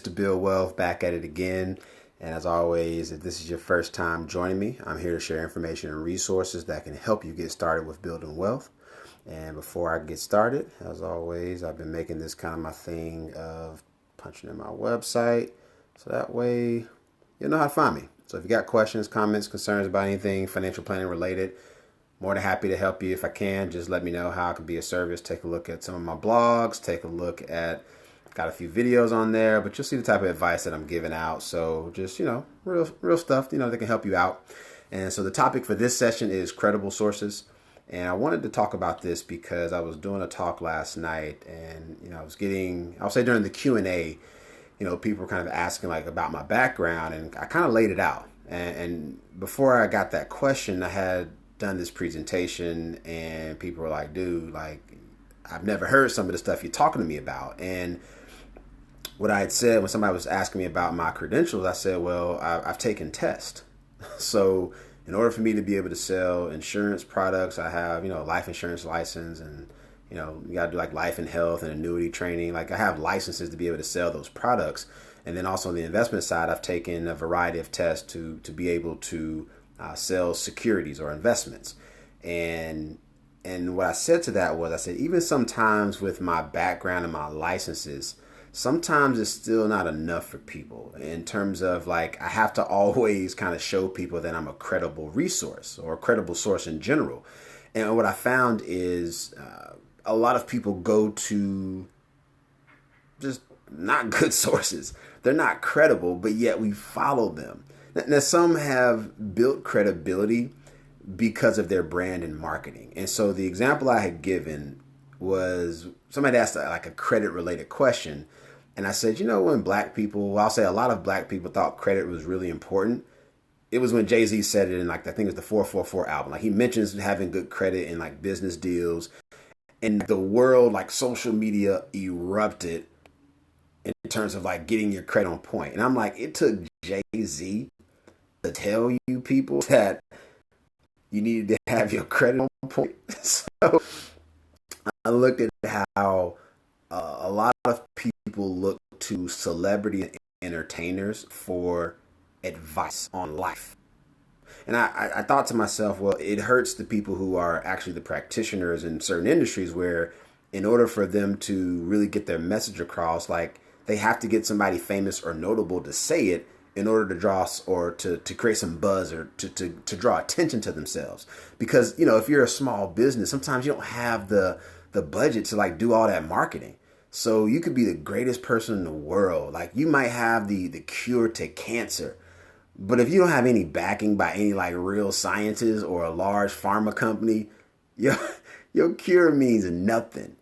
Mr. Build Wealth, back at it again. And as always, if this is your first time joining me, I'm here to share information and resources that can help you get started with building wealth. And before I get started, as always, I've been making this kind of my thing of punching in my website. So that way you'll know how to find me. So if you got questions, comments, concerns about anything financial planning related, more than happy to help you if I can. Just let me know how I can be of service. Take a look at some of my blogs. Take a look at, got a few videos on there, but you'll see the type of advice that I'm giving out. So just, real stuff, that can help you out. And so the topic for this session is credible sources. And I wanted to talk about this because I was doing a talk last night and, I'll say during the Q&A, people were kind of asking like about my background, and I kind of laid it out. And before I got that question, I had done this presentation and people were like, dude, like, I've never heard some of the stuff you're talking to me about. And what I had said when somebody was asking me about my credentials, I said, well, I've taken tests. So in order for me to be able to sell insurance products, I have, a life insurance license, and, you got to do like life and health and annuity training. Like I have licenses to be able to sell those products. And then also on the investment side, I've taken a variety of tests to be able to sell securities or investments. And what I said to that was, I said, even sometimes with my background and my licenses, sometimes it's still not enough for people in terms of like, I have to always kind of show people that I'm a credible resource or a credible source in general. And what I found is a lot of people go to just not good sources. They're not credible, but yet we follow them. Now, some have built credibility because of their brand and marketing. And so the example I had given was somebody asked like a credit related question. And I said, when black people, I'll say a lot of black people thought credit was really important. It was when Jay-Z said it in like, I think it was the 444 album. Like he mentions having good credit in like business deals, and the world, like social media erupted in terms of like getting your credit on point. And I'm like, it took Jay-Z to tell you people that you needed to have your credit on point. So I looked at how a lot of people look to celebrity entertainers for advice on life. And I thought to myself, well, it hurts the people who are actually the practitioners in certain industries where in order for them to really get their message across, like they have to get somebody famous or notable to say it in order to draw or to create some buzz or to draw attention to themselves. Because, if you're a small business, sometimes you don't have the budget to like do all that marketing. So you could be the greatest person in the world. Like you might have the cure to cancer. But if you don't have any backing by any like real scientists or a large pharma company, your cure means nothing.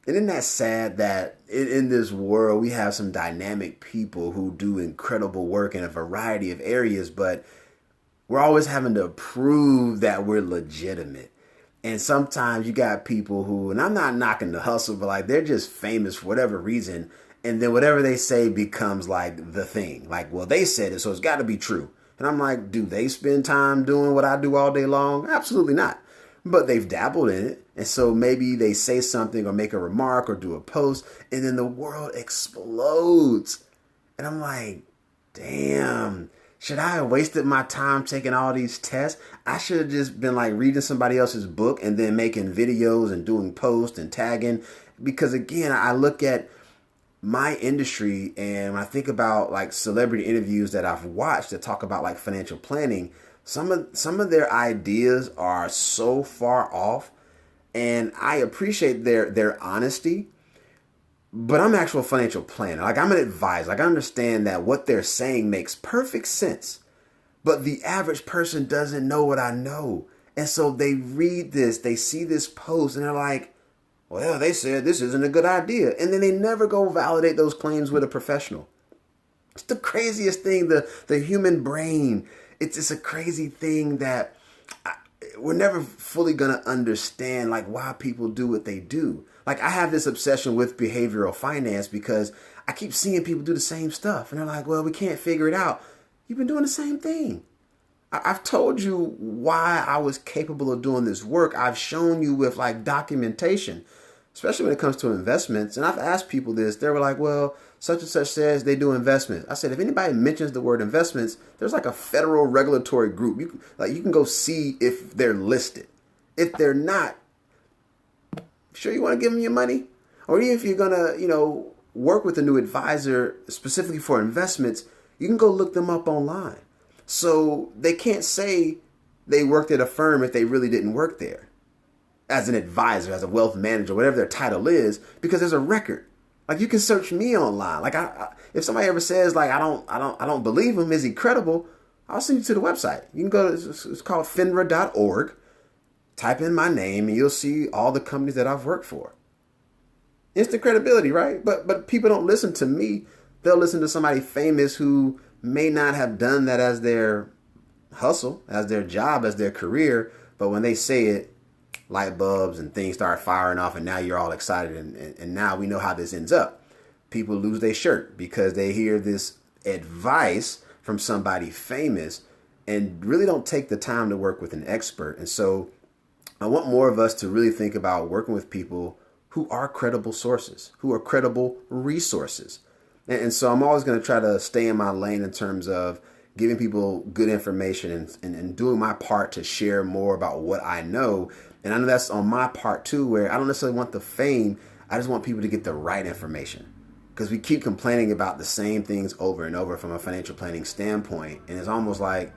And isn't that sad that in this world, we have some dynamic people who do incredible work in a variety of areas, but we're always having to prove that we're legitimate. And sometimes you got people who, and I'm not knocking the hustle, but like they're just famous for whatever reason. And then whatever they say becomes like the thing. Like, well, they said it, so it's got to be true. And I'm like, do they spend time doing what I do all day long? Absolutely not. But they've dabbled in it. And so maybe they say something or make a remark or do a post, and then the world explodes. And I'm like, damn, should I have wasted my time taking all these tests? I should have just been like reading somebody else's book and then making videos and doing posts and tagging. Because again, I look at my industry and when I think about like celebrity interviews that I've watched that talk about like financial planning, some of their ideas are so far off, and I appreciate their honesty, but I'm an actual financial planner. Like I'm an advisor. Like I understand that what they're saying makes perfect sense, but the average person doesn't know what I know. And so they read this, they see this post, and they're like, well, they said this isn't a good idea. And then they never go validate those claims with a professional. It's the craziest thing, the human brain. It's just a crazy thing that we're never fully going to understand, like why people do what they do. Like I have this obsession with behavioral finance because I keep seeing people do the same stuff. And they're like, well, we can't figure it out. You've been doing the same thing. I've told you why I was capable of doing this work. I've shown you with like documentation, especially when it comes to investments. And I've asked people this. They were like, well, such and such says they do investments. I said, if anybody mentions the word investments, there's like a federal regulatory group. You can go see if they're listed. If they're not, sure you want to give them your money? Or even if you're going to, work with a new advisor specifically for investments, you can go look them up online. So they can't say they worked at a firm if they really didn't work there as an advisor, as a wealth manager, whatever their title is, because there's a record. Like, you can search me online. Like, if somebody ever says like I don't believe him, is he credible? I'll send you to the website. You can go to, it's called finra.org. Type in my name and you'll see all the companies that I've worked for. Instant credibility, right? But people don't listen to me. They'll listen to somebody famous who may not have done that as their hustle, as their job, as their career. But when they say it, light bulbs and things start firing off, and now you're all excited. And now we know how this ends up. People lose their shirt because they hear this advice from somebody famous and really don't take the time to work with an expert. And so I want more of us to really think about working with people who are credible sources, who are credible resources. And so I'm always going to try to stay in my lane in terms of giving people good information and doing my part to share more about what I know. And I know that's on my part too, where I don't necessarily want the fame. I just want people to get the right information, because we keep complaining about the same things over and over from a financial planning standpoint. And it's almost like,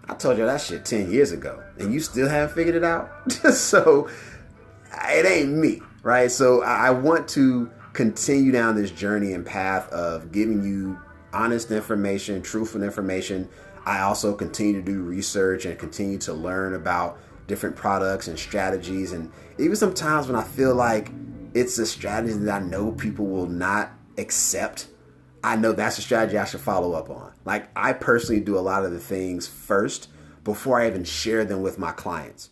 I told you that shit 10 years ago and you still haven't figured it out. So it ain't me, right? So I want to continue down this journey and path of giving you honest information, truthful information. I also continue to do research and continue to learn about different products and strategies. And even sometimes when I feel like it's a strategy that I know people will not accept, I know that's a strategy I should follow up on. Like, I personally do a lot of the things first before I even share them with my clients,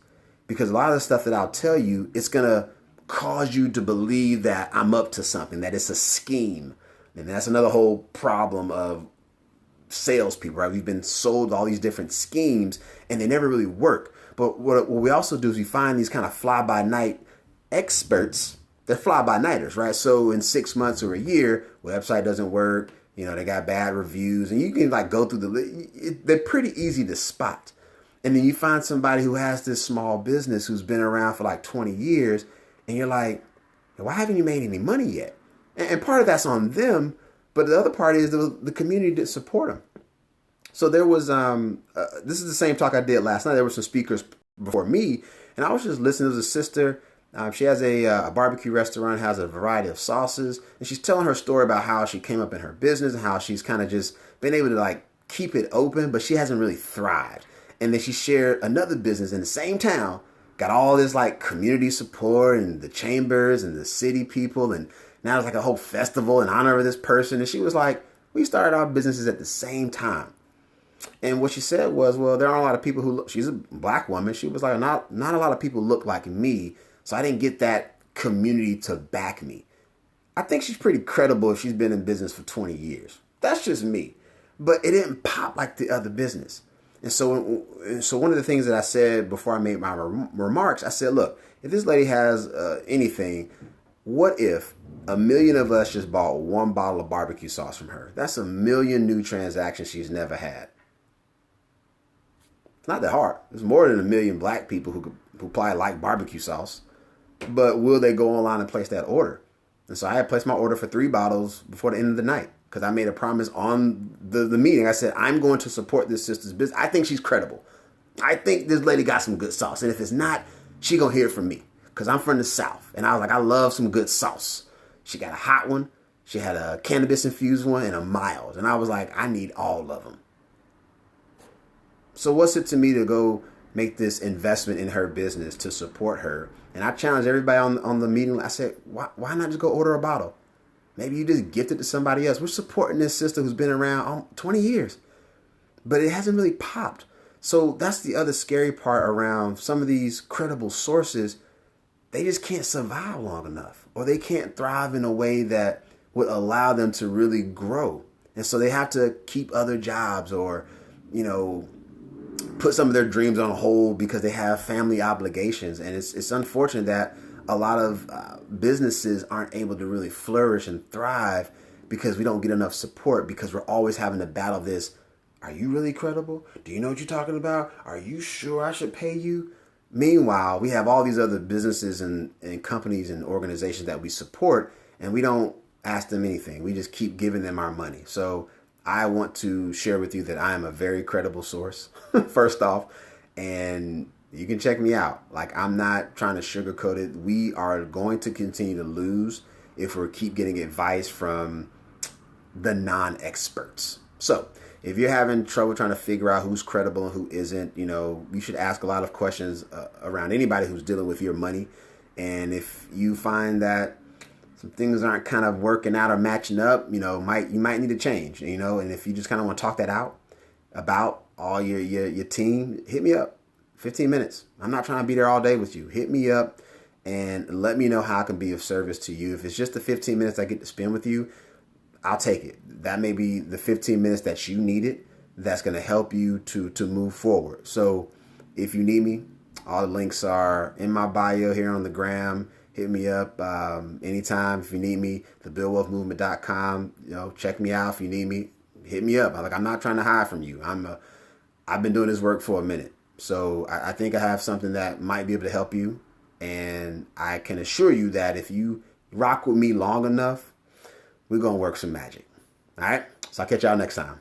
because a lot of the stuff that I'll tell you, it's going to cause you to believe that I'm up to something, that it's a scheme. And that's another whole problem of salespeople, right? We've been sold all these different schemes and they never really work. But what we also do is we find these kind of fly-by-night experts. They're fly-by-nighters, right? So in 6 months or a year, website doesn't work. They got bad reviews, and you can like go through they're pretty easy to spot. And then you find somebody who has this small business who's been around for like 20 years, and you're like, why haven't you made any money yet? And part of that's on them, but the other part is the community didn't support them. So there was, this is the same talk I did last night. There were some speakers before me, and I was just listening to a sister. She has a barbecue restaurant, has a variety of sauces, and she's telling her story about how she came up in her business and how she's kind of just been able to like keep it open, but she hasn't really thrived. And then she shared another business in the same town, got all this like community support and the chambers and the city people, and now there's like a whole festival in honor of this person. And she was like, we started our businesses at the same time. And what she said was, well, there aren't a lot of people who look, she's a black woman. She was like, not a lot of people look like me. So I didn't get that community to back me. I think she's pretty credible if she's been in business for 20 years. That's just me. But it didn't pop like the other business. And so one of the things that I said before I made my remarks, I said, look, if this lady has anything, what if 1 million of us just bought one bottle of barbecue sauce from her? That's 1 million new transactions she's never had. It's not that hard. There's more than 1 million black people who probably like barbecue sauce. But will they go online and place that order? And so I had placed my order for 3 bottles before the end of the night, because I made a promise on the meeting. I said, I'm going to support this sister's business. I think she's credible. I think this lady got some good sauce. And if it's not, she going to hear it from me, because I'm from the South. And I was like, I love some good sauce. She got a hot one. She had a cannabis infused one and a mild. And I was like, I need all of them. So what's it to me to go make this investment in her business to support her? And I challenged everybody on the meeting. I said, why not just go order a bottle? Maybe you just gift it to somebody else. We're supporting this sister who's been around 20 years, but it hasn't really popped. So that's the other scary part around some of these credible sources. They just can't survive long enough, or they can't thrive in a way that would allow them to really grow. And so they have to keep other jobs, or, put some of their dreams on hold because they have family obligations. And it's unfortunate that a lot of businesses aren't able to really flourish and thrive because we don't get enough support, because we're always having to battle this. Are you really credible? Do you know what you're talking about? Are you sure I should pay you? Meanwhile, we have all these other businesses and companies and organizations that we support, and we don't ask them anything. We just keep giving them our money. So I want to share with you that I am a very credible source, first off, and you can check me out. Like, I'm not trying to sugarcoat it. We are going to continue to lose if we keep getting advice from the non-experts. So if you're having trouble trying to figure out who's credible and who isn't, you should ask a lot of questions around anybody who's dealing with your money. And if you find that some things aren't kind of working out or matching up, you might need to change, and if you just kind of want to talk that out about all your team, hit me up. 15 minutes. I'm not trying to be there all day with you. Hit me up and let me know how I can be of service to you. If it's just the 15 minutes I get to spend with you, I'll take it. That may be the 15 minutes that you needed that's going to help you to move forward. So if you need me, all the links are in my bio here on the gram. Hit me up anytime if you need me. TheBuildWealthMovement.com. Check me out if you need me. Hit me up. I'm not trying to hide from you. I've been doing this work for a minute. So I think I have something that might be able to help you. And I can assure you that if you rock with me long enough, we're going to work some magic. All right. So I'll catch y'all next time.